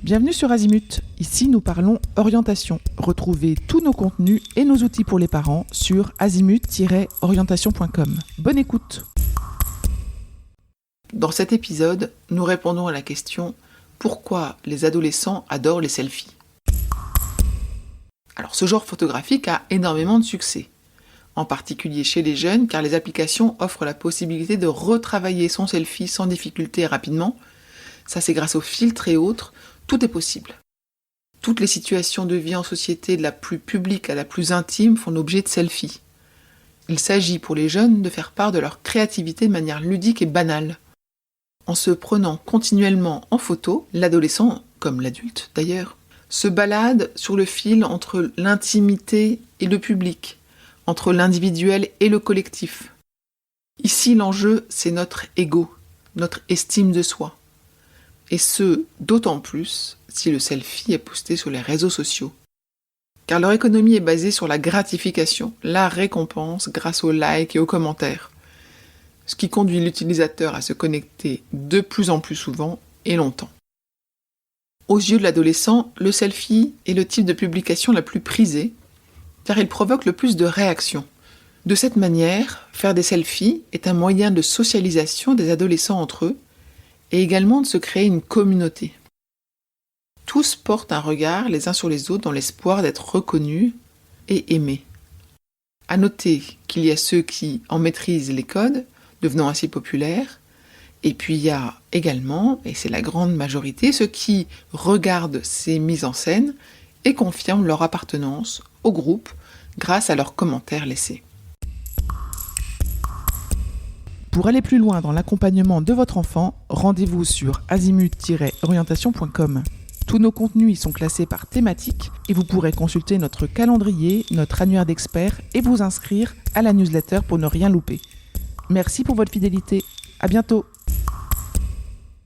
Bienvenue sur Azimut, ici nous parlons orientation. Retrouvez tous nos contenus et nos outils pour les parents sur azimut-orientation.com. Bonne écoute. Dans cet épisode, nous répondons à la question « Pourquoi les adolescents adorent les selfies ?» Alors ce genre photographique a énormément de succès, en particulier chez les jeunes car les applications offrent la possibilité de retravailler son selfie sans difficulté et rapidement. Ça c'est grâce aux filtres et autres. Tout est possible. Toutes les situations de vie en société, de la plus publique à la plus intime, font l'objet de selfies. Il s'agit pour les jeunes de faire part de leur créativité de manière ludique et banale. En se prenant continuellement en photo, l'adolescent, comme l'adulte d'ailleurs, se balade sur le fil entre l'intimité et le public, entre l'individuel et le collectif. Ici, l'enjeu, c'est notre ego, notre estime de soi. Et ce, d'autant plus si le selfie est posté sur les réseaux sociaux. Car leur économie est basée sur la gratification, la récompense grâce aux likes et aux commentaires. Ce qui conduit l'utilisateur à se connecter de plus en plus souvent et longtemps. Aux yeux de l'adolescent, le selfie est le type de publication la plus prisée, car il provoque le plus de réactions. De cette manière, faire des selfies est un moyen de socialisation des adolescents entre eux, et également de se créer une communauté. Tous portent un regard les uns sur les autres dans l'espoir d'être reconnus et aimés. À noter qu'il y a ceux qui en maîtrisent les codes, devenant ainsi populaires, et puis il y a également, et c'est la grande majorité, ceux qui regardent ces mises en scène et confirment leur appartenance au groupe grâce à leurs commentaires laissés. Pour aller plus loin dans l'accompagnement de votre enfant, rendez-vous sur azimut-orientation.com. Tous nos contenus y sont classés par thématique et vous pourrez consulter notre calendrier, notre annuaire d'experts et vous inscrire à la newsletter pour ne rien louper. Merci pour votre fidélité. À bientôt.